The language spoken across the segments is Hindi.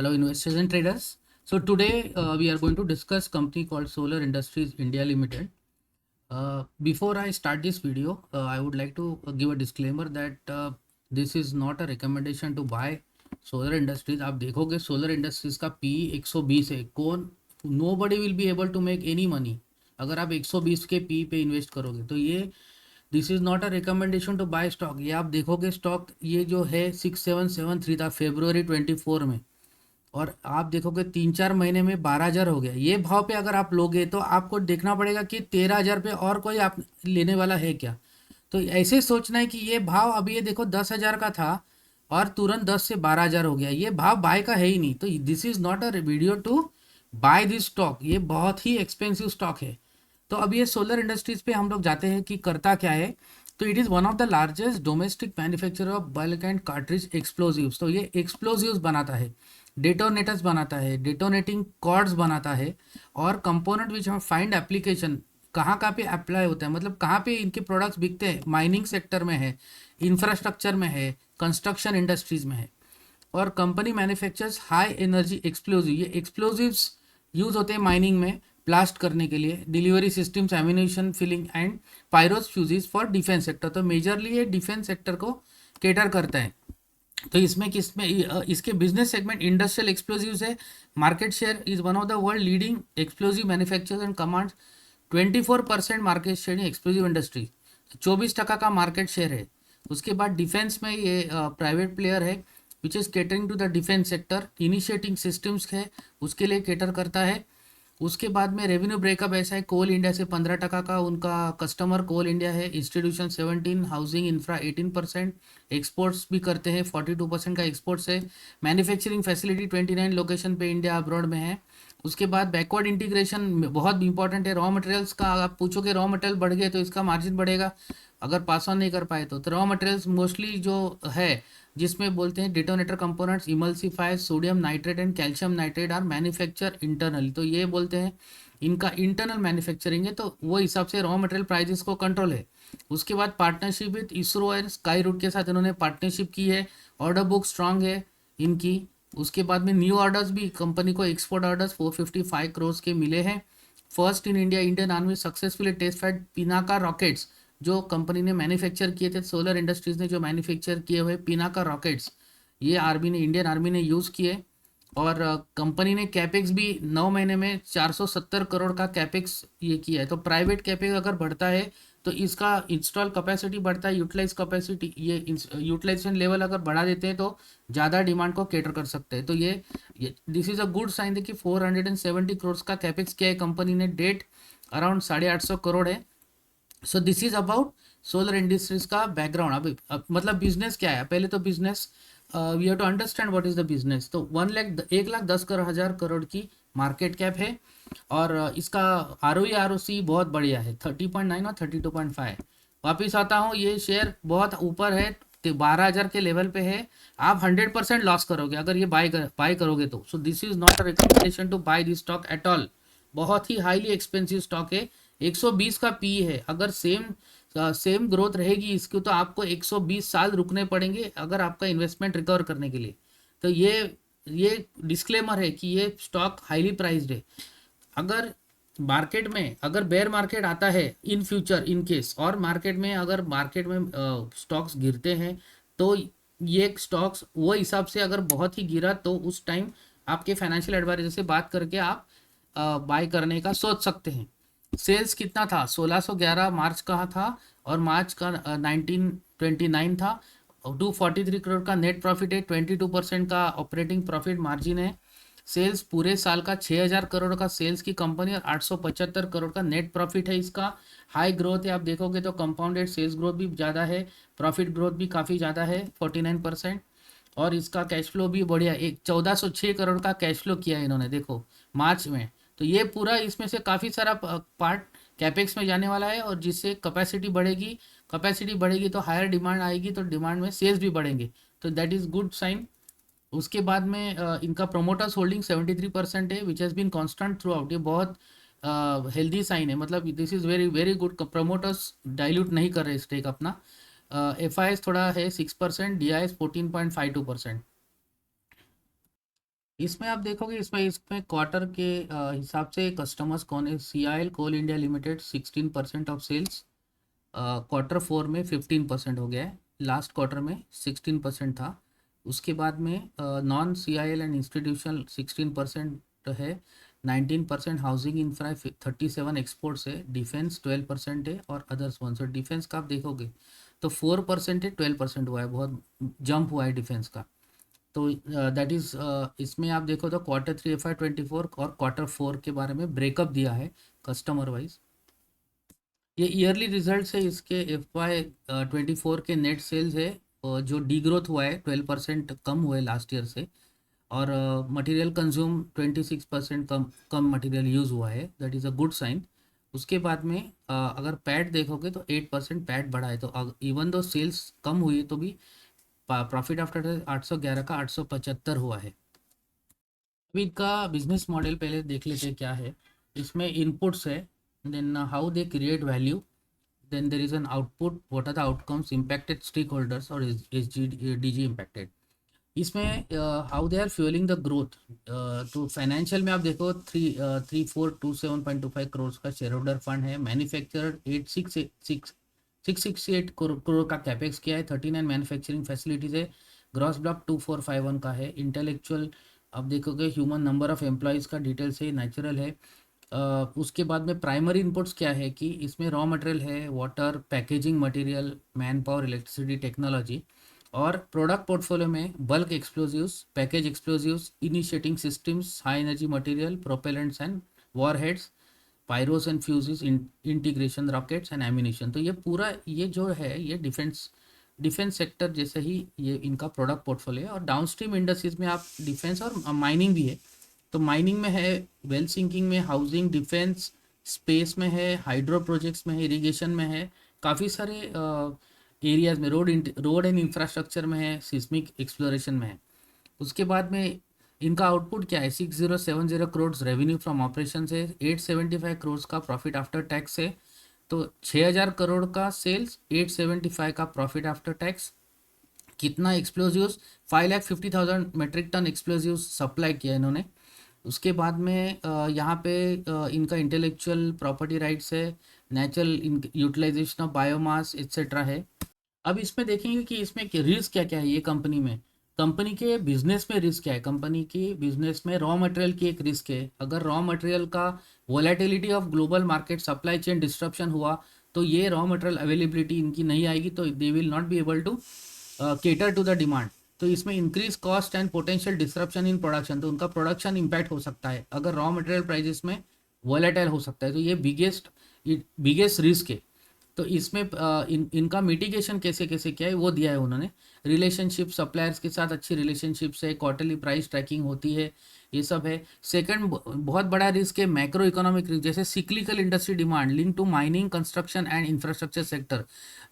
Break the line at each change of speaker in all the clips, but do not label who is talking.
Hello, investors and traders. So today we are going to discuss company called Solar Industries India Limited. Before I start this video, I would like to give a disclaimer that this is not a recommendation to buy Solar Industries. आप देखोगे Solar Industries का PE 120 है. कौन nobody will be able to make any money अगर आप 120 के PE पे इन्वेस्ट करोगे. तो ये this is not a recommendation to buy stock. ये आप देखोगे स्टॉक ये जो है 6773 था फरवरी 24 में, और आप देखोगे 3-4 महीने में 12,000 हो गया. ये भाव पे अगर आप लोगे तो आपको देखना पड़ेगा कि 13,000 पे और कोई आप लेने वाला है क्या. तो ऐसे सोचना है कि ये भाव अभी ये देखो 10,000 का था और तुरंत 10 से 12,000 हो गया. ये भाव बाय का है ही नहीं. तो this is not a video to buy this stock. ये बहुत ही एक्सपेंसिव स्टॉक है. तो अब ये सोलर इंडस्ट्रीज पे हम लोग जाते हैं कि करता क्या है. तो it is one of the largest domestic manufacturer of bulk and cartridge explosives. तो ये एक्सप्लोजिव्स बनाता है, डेटोनेटर्स बनाता है, डेटोनेटिंग कॉर्ड्स बनाता है, और कंपोनेंट विच हम फाइंड एप्लीकेशन कहाँ कहाँ पे अप्लाई होता है, मतलब कहाँ पे इनके प्रोडक्ट्स बिकते हैं. माइनिंग सेक्टर में है, इंफ्रास्ट्रक्चर में है, कंस्ट्रक्शन इंडस्ट्रीज में है. और company manufactures high energy explosive. ये एक्सप्लोजिव्स यूज होते हैं माइनिंग में ब्लास्ट करने के लिए, delivery systems, ammunition, filling and pyros fuses for defence sector. तो मेजरली ये डिफेंस सेक्टर को केटर करता है. तो इसमें किसमें इसके बिजनेस सेगमेंट इंडस्ट्रियल एक्सप्लोजिव्स है. Market share is one of the world leading explosive manufacturers and commands 24% market share in explosive industry. 24% का मार्केट शेयर है. उसके बाद डिफेंस में ये प्राइवेट प्लेयर है which is catering to the defence sector. Initiating systems है उसके लिए केटर करता है. उसके बाद में रेवेन्यू ब्रेकअप ऐसा है. कोल इंडिया से 15% का उनका कस्टमर कोल इंडिया है. इंस्टीट्यूशन 17, हाउसिंग इंफ्रा 18%, एक्सपोर्ट्स भी करते हैं 42% का एक्सपोर्ट्स है. मैन्युफैक्चरिंग फैसिलिटी 29 लोकेशन पे इंडिया अब्रॉड में है. उसके बाद बैकवर्ड इंटीग्रेशन बहुत इंपॉर्टेंट है. रॉ मटेरियल्स का आप पूछोगे रॉ मटेरियल बढ़ गए तो इसका मार्जिन बढ़ेगा अगर पास ऑन नहीं कर पाए तो रॉ मटेरियल्स मोस्टली जो है जिसमें बोलते हैं detonator components, emulsifier, sodium nitrate and calcium nitrate are manufacture internally. तो ये बोलते हैं इनका इंटरनल मैन्युफैक्चरिंग है, तो वो हिसाब से रॉ मटेरियल प्राइजेस को कंट्रोल है. उसके बाद partnership with ISRO and Skyroot के साथ इन्होंने पार्टनरशिप की है. ऑर्डर बुक स्ट्रांग है इनकी. उसके बाद में न्यू ऑर्डर्स भी कंपनी को एक्सपोर्ट ऑर्डर्स 455 करोड़ के मिले हैं. First in India Indian army successfully test fight Pinaka rockets जो कंपनी ने मैन्युफैक्चर किए थे. सोलर इंडस्ट्रीज ने जो मैन्युफैक्चर किए हुए पिनाका रॉकेट्स ये आर्मी ने इंडियन आर्मी ने यूज़ किए. और कंपनी ने कैपेक्स भी 9 महीने में 470 करोड़ का कैपेक्स ये किया है. तो प्राइवेट कैपेक्स अगर बढ़ता है तो इसका इंस्टॉल कैपेसिटी बढ़ता है, यूटिलाइज कैपेसिटी ये यूटिलाइजेशन लेवल अगर बढ़ा देते हैं तो ज़्यादा डिमांड को केटर कर सकते हैं. तो ये this is a good sign है कि 470 करोड़ का कैपेक्स किया है कंपनी ने. डेट अराउंड 850 करोड़ है. So this is about Solar Industries का बैकग्राउंड. अभी मतलब बिजनेस क्या है. पहले तो business we have to understand what is the business. तो 1,10,000 करोड़ की मार्केट कैप है. और इसका ROE ROC बहुत बढ़िया है, 30.9 और 32.5. वापिस आता हूँ, ये शेयर बहुत ऊपर है, 12,000 के लेवल पे है. आप 100% लॉस करोगे अगर ये बाय करोगे तो. So this is not a recommendation to buy this stock at all. बहुत ही हाईली एक्सपेंसिव स्टॉक है. 120 का पी है. अगर सेम ग्रोथ रहेगी इसकी तो आपको 120 साल रुकने पड़ेंगे अगर आपका इन्वेस्टमेंट रिकवर करने के लिए. तो ये डिस्क्लेमर है कि ये स्टॉक हाईली प्राइस्ड है. अगर मार्केट में अगर बेयर मार्केट आता है इन फ्यूचर इन केस, और मार्केट में स्टॉक्स गिरते हैं तो ये स्टॉक्स वो हिसाब से अगर बहुत ही गिरा तो उस टाइम आपके फाइनेंशियल एडवाइजर से बात करके आप बाय करने का सोच सकते हैं. सेल्स कितना था, 1611 मार्च का था और मार्च का 1929 था. 243 करोड़ का नेट प्रॉफिट है. 22% का ऑपरेटिंग प्रॉफिट मार्जिन है. सेल्स पूरे साल का 6,000 करोड़ का सेल्स की कंपनी और 875 करोड़ का नेट प्रॉफिट है इसका. हाई ग्रोथ है. आप देखोगे तो कंपाउंडेड सेल्स ग्रोथ भी ज़्यादा है, प्रॉफिट ग्रोथ भी काफ़ी ज़्यादा है 49%. और इसका कैश फ्लो भी बढ़िया, एक 1406 करोड़ का कैश फ्लो किया है इन्होंने देखो मार्च में. तो ये पूरा इसमें से काफ़ी सारा पार्ट कैपेक्स में जाने वाला है, और जिससे कैपेसिटी बढ़ेगी तो हायर डिमांड आएगी, तो डिमांड में सेल्स भी बढ़ेंगे. तो दैट इज़ गुड साइन. उसके बाद में इनका प्रोमोटर्स होल्डिंग 73% है which has been constant throughout. ये बहुत हेल्दी साइन है, मतलब this is very very good. Promoters dilute नहीं कर रहे स्टेक अपना. FIS थोड़ा है 6%, DIS 14.52%. इसमें आप देखोगे, इसमें क्वार्टर के हिसाब से कस्टमर्स कौन है। CIL Coal India Limited 16% of sales, quarter four में 15% हो गया है, लास्ट क्वार्टर में 16% था। उसके बाद में नॉन CIL एंड इंस्टीट्यूशनल 16% है, 19% हाउसिंग इंफ्रा, 37 एक्सपोर्ट्स है, डिफेंस 12% है और अदर्स 1। सो डिफेंस का आप देखोगे तो 4% है, 12% हुआ है, बहुत जंप हुआ है डिफेंस का। तो दैट इज़ इसमें आप देखो तो क्वार्टर 3 FY24 और क्वार्टर 4 के बारे में ब्रेकअप दिया है कस्टमर वाइज। ये ईयरली रिजल्ट है इसके। FY24 के नेट सेल्स है जो डी ग्रोथ हुआ है, 12% कम हुए लास्ट ईयर से। और मटेरियल कंज्यूम 26% कम कम मटेरियल यूज़ हुआ है, that is a good sign. उसके बाद में अगर पैट देखोगे तो 8% पैट बढ़ा है। तो इवन दो सेल्स कम हुई तो भी प्रॉफिट आफ्टर टैक्स 811 का 875 हुआ है। अभी का बिजनेस मॉडल पहले देख लेते हैं क्या है। इसमें इनपुट्स है, then how they create value, then there is an output, what are the outcomes, impacted stakeholders और SDG impacted। इसमें how they are fuelling the growth. तो फाइनेंशियल में आप देखो 3427.25 करोड़ का शेयर होल्डर फंड है। मैन्युफैक्चरर 668 करोड़ का कैपेक्स किया है। 39 मैन्युफैक्चरिंग फैसिलिटीज है। ग्रॉस ब्लॉक 2451 का है। इंटेलेक्चुअल आप देखोगे, ह्यूमन नंबर ऑफ एम्प्लॉयज़ का डिटेल्स है, नेचुरल है। उसके बाद में प्राइमरी इनपुट्स क्या है कि इसमें रॉ मटेरियल है, water, packaging material, man power, electricity, technology. और प्रोडक्ट पोर्टफोलियो में bulk explosives, package explosives, initiating systems, high energy material, propellants and warheads, pyros and fuses, integration rockets and ammunition. तो ये पूरा ये जो है ये डिफेंस सेक्टर जैसे ही ये इनका प्रोडक्ट पोर्टफोलियो है। और डाउनस्ट्रीम इंडस्ट्रीज में आप डिफेंस और माइनिंग भी है। तो माइनिंग में है, वेल सिंकिंग में, हाउसिंग, डिफेंस, स्पेस में है, हाइड्रो प्रोजेक्ट्स में है, इरिगेशन में है, काफ़ी सारे एरियाज में, रोड एंड इंफ्रास्ट्रक्चर में है, सिस्मिक एक्सप्लोरेशन में है। उसके बाद में इनका आउटपुट क्या है, 6070 करोड़ रेवेन्यू फ्रॉम ऑपरेशन है, 875 करोड़ का प्रॉफिट आफ्टर टैक्स है। तो 6000 करोड़ का सेल्स, 875 का प्रॉफिट आफ्टर टैक्स। कितना explosives, 5,50,000 metric ton explosives supply किया इन्होंने। उसके बाद में यहाँ पे इनका इंटेलेक्चुअल प्रॉपर्टी राइट्स है, natural utilisation of biomass etcetera है। अब इसमें देखेंगे कि इसमें रिस्क क्या क्या है ये कंपनी में। कंपनी के बिजनेस में रिस्क क्या है। कंपनी की बिजनेस में रॉ मटेरियल की एक रिस्क है। अगर रॉ मटेरियल का volatility of global market, supply chain disruption हुआ तो ये रॉ मटेरियल अवेलेबिलिटी इनकी नहीं आएगी, तो they will not be able to cater to the demand. तो इसमें increase cost and potential disruption in production, तो उनका प्रोडक्शन इम्पैक्ट हो सकता है अगर रॉ मटेरियल प्राइजेस में वोलेटाइल हो सकता है। तो ये बिगेस्ट रिस्क है। तो इसमें इनका मिटिगेशन कैसे कैसे क्या है वो दिया है उन्होंने। रिलेशनशिप, सप्लायर्स के साथ अच्छी रिलेशनशिप्स है, क्वार्टरली प्राइस ट्रैकिंग होती है, ये सब है। सेकंड बहुत बड़ा रिस्क है मैक्रो इकोनॉमिक रिस्क, जैसे cyclical industry demand link to mining, construction and infrastructure sector.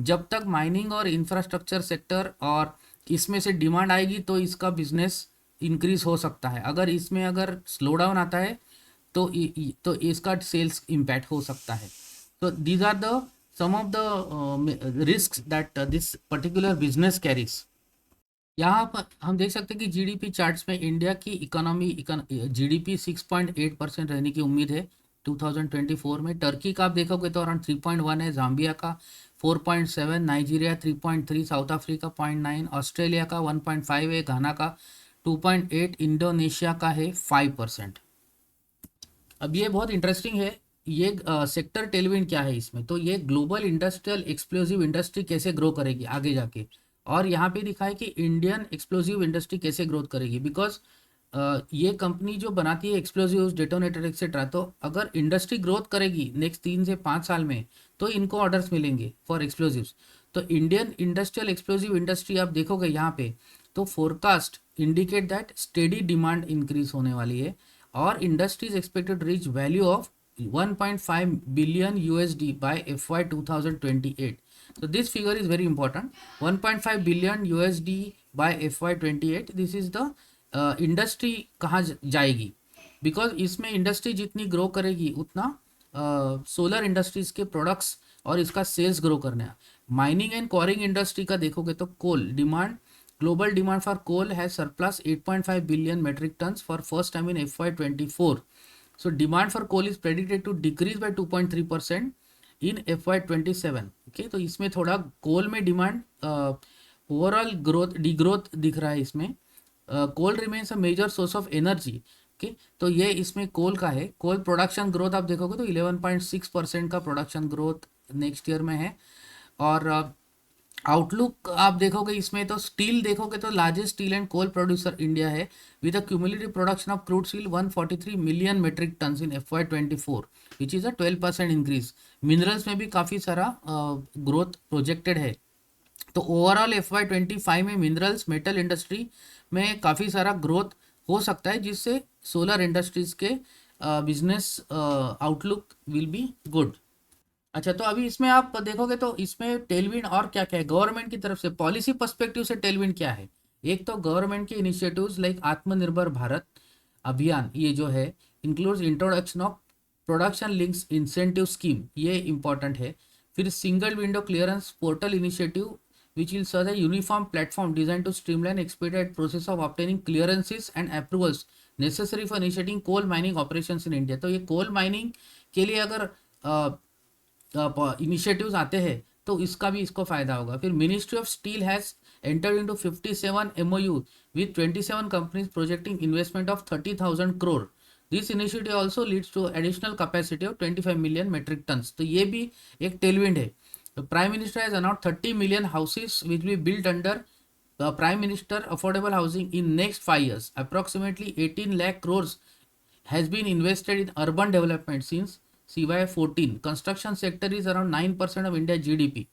जब तक माइनिंग और इंफ्रास्ट्रक्चर सेक्टर और इसमें से डिमांड आएगी तो इसका बिजनेस इंक्रीज हो सकता है। अगर स्लो डाउन आता है तो इसका सेल्स इम्पैक्ट हो सकता है। तो these are the some of the risks that this particular business carries। यहाँ पर हम देख सकते हैं कि जीडीपी चार्ट्स में इंडिया की इकोनॉमी जीडीपी 6.8% रहने की उम्मीद है 2024 में। टर्की का आप देखोगे तो अराउंड 3.1 है, जाम्बिया का 4.7, नाइजीरिया 3.3, साउथ अफ्रीका 0.9, ऑस्ट्रेलिया का 1.5 है, घाना का 2.8, इंडोनेशिया का है 5%। अब ये बहुत इंटरेस्टिंग है। ये सेक्टर टेलविंड क्या है इसमें, तो ये ग्लोबल इंडस्ट्रियल एक्सप्लोसिव इंडस्ट्री कैसे ग्रो करेगी आगे जाके। और यहाँ पे दिखा है कि इंडियन एक्सप्लोसिव इंडस्ट्री कैसे ग्रोथ करेगी, बिकॉज ये कंपनी जो बनाती है एक्सप्लोसिव, डेटोनेटर एक्सेट्रा, तो अगर इंडस्ट्री ग्रोथ करेगी नेक्स्ट 3 से 5 साल में तो इनको ऑर्डर्स मिलेंगे फॉर एक्सप्लोसिव्स। तो इंडियन इंडस्ट्रियल एक्सप्लोसिव इंडस्ट्री आप देखोगे यहाँ पे तो forecast indicate that steady demand increase होने वाली है। और industry is expected to reach value of 1.5 billion USD by FY 2028। So this figure is very important, 1.5 billion USD by FY 28। This is the industry कहाँ जाएगी, बिकॉज इसमें इंडस्ट्री जितनी ग्रो करेगी उतना सोलर इंडस्ट्रीज के प्रोडक्ट्स और इसका सेल्स ग्रो करना है। माइनिंग एंड क्वारिंग इंडस्ट्री का देखोगे तो कोल demand Global demand for coal has surpassed 8.5 billion metric tons for first time in FY24. So demand for coal is predicted to decrease by 2.3% in FY27. Okay, तो इसमें थोड़ा कोल में डिमांड ओवरऑल ग्रोथ डिग्रोथ दिख रहा है इसमें. Coal remains a major source of energy. Okay, तो ये इसमें कोल का है. कोल प्रोडक्शन ग्रोथ आप देखोगे तो 11.6% का प्रोडक्शन ग्रोथ नेक्स्ट ईयर में है. और आउटलुक आप देखोगे इसमें तो स्टील देखोगे तो largest steel and coal producer India है with a cumulative production of crude steel 143 million metric tonne in FY24 which is a 12% increase. Minerals में भी काफ़ी सारा ग्रोथ प्रोजेक्टेड है. तो ओवरऑल FY25 में मिनरल्स मेटल इंडस्ट्री में काफ़ी सारा ग्रोथ हो सकता है जिससे सोलर इंडस्ट्रीज के business outlook will be good. अच्छा, तो अभी इसमें आप देखोगे तो इसमें टेलविंड और क्या क्या है गवर्नमेंट की तरफ से. पॉलिसी पर्सपेक्टिव से टेलविंड क्या है. एक तो गवर्नमेंट के इनिशिएटिव्स लाइक आत्मनिर्भर भारत अभियान, ये जो है includes introduction of production links incentive scheme, ये इंपॉर्टेंट है. फिर single window clearance portal initiative which will serve a uniform platform designed to streamline expedite process of obtaining clearances and approvals necessary for initiating coal mining operations in India. तो ये कोल माइनिंग के लिए अगर इनिशिएटिव्स आते हैं तो इसका भी इसको फायदा होगा. फिर ministry of steel has entered into 57 MOU with 27 companies projecting investment of 30,000 crore. This initiative also leads to additional capacity of 25 million metric tons. तो ये भी एक टेलविंड है. Prime Minister has announced 30 million houses which will be built under Prime Minister Affordable Housing in next 5 years. Approximately 18 lakh crores has been invested in urban development since CY14. Construction sector is around 9% of India GDP.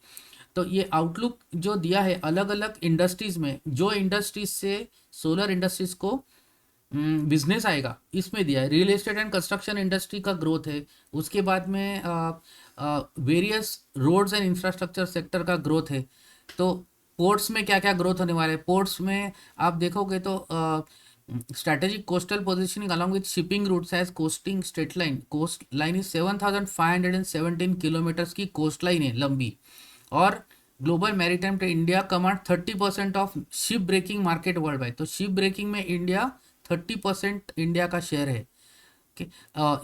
तो ये आउटलुक जो दिया है अलग अलग इंडस्ट्रीज में, जो इंडस्ट्रीज से सोलर इंडस्ट्रीज को बिजनेस आएगा इसमें दिया है. Real estate and construction industry का ग्रोथ है. उसके बाद में various roads and infrastructure sector का ग्रोथ है. तो पोर्ट्स में क्या क्या ग्रोथ होने वाला है. पोर्ट्स में आप देखोगे तो strategic coastal positioning along with shipping routes as coasting state line. Coast line is 7,517 kilometres की कोस्ट लाइन है लंबी. और global maritime trade India command 30% of ship breaking market world wide. तो शिप ब्रेकिंग में इंडिया 30% इंडिया का शेयर है. Okay.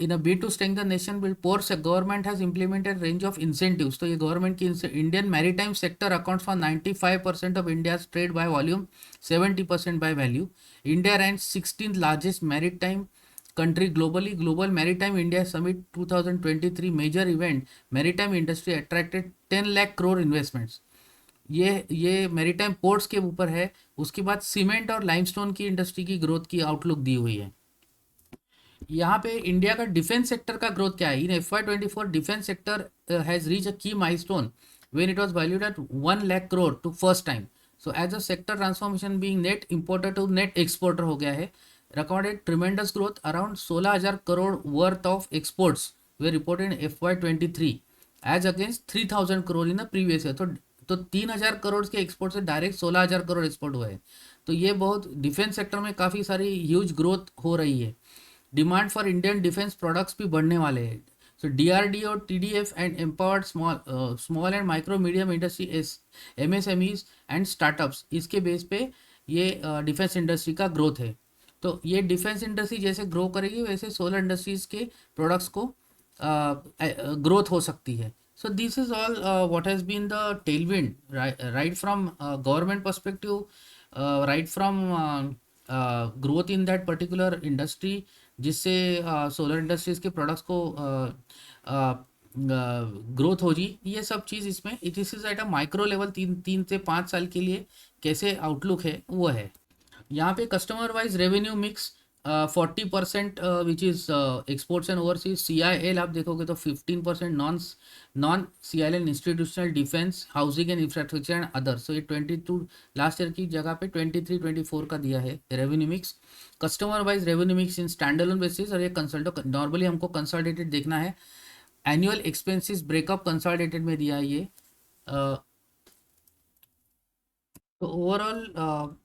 In a bid to strengthen the nation build ports, the government has implemented range of incentives. तो ये गवर्नमेंट की Indian maritime sector accounts for 95% of India's trade by volume, 70% by value. India ranks 16th largest maritime country globally. Global Maritime India Summit 2023 major event maritime industry attracted 10 lakh crore investments. ये मैरीटाइम पोर्ट्स के ऊपर है. उसके बाद सीमेंट और लाइमस्टोन की इंडस्ट्री की ग्रोथ की आउटलुक दी हुई है. यहाँ पे इंडिया का डिफेंस सेक्टर का ग्रोथ क्या है. In FY24 defence sector has reach a key milestone when it was valued at 1 lakh crore to first time. So as a sector transformation being net importer to net exporter हो गया है. recorded tremendous growth around 16,000 crore worth of exports were reported in FY23 as against 3,000 crore in the previous year. तो 3,000 करोड़ के एक्सपोर्ट से डायरेक्ट 16,000 करोड़ एक्सपोर्ट हुए हैं. तो ये बहुत डिफेंस सेक्टर में काफ़ी सारी ह्यूज ग्रोथ हो रही है. Demand for Indian defence products भी बढ़ने वाले हैं. सो DRDO, TDF and empowered small and micro medium industry MSMEs and startups, इसके बेस पे ये डिफेंस इंडस्ट्री का ग्रोथ है. तो ये डिफेंस इंडस्ट्री जैसे ग्रो करेगी वैसे सोलर इंडस्ट्रीज के प्रोडक्ट्स को ग्रोथ हो सकती है. So this is all what has been the tailwind right from government perspective, right from growth in that particular industry, जिससे सोलर इंडस्ट्रीज के प्रोडक्ट्स को ग्रोथ हो जी. ये सब चीज़ इसमें this is at a micro level 3 से 5 साल के लिए कैसे आउटलुक है वो है. यहाँ पे customer wise revenue mix 40% which is exports and overseas. CIL आप देखोगे तो 15%, non CIL institutional defence housing and infrastructure and others. So ये 22 लास्ट ईयर की जगह पे 23-24 का दिया है revenue mix. Customer wise revenue mix in stand alone basis और ये कंसल्टो नॉर्मली हमको कंसल्टेटेड देखना है. एनुअल एक्सपेंसिस ब्रेकअप कंसल्टेटेड में दिया है ये. तो ओवरऑल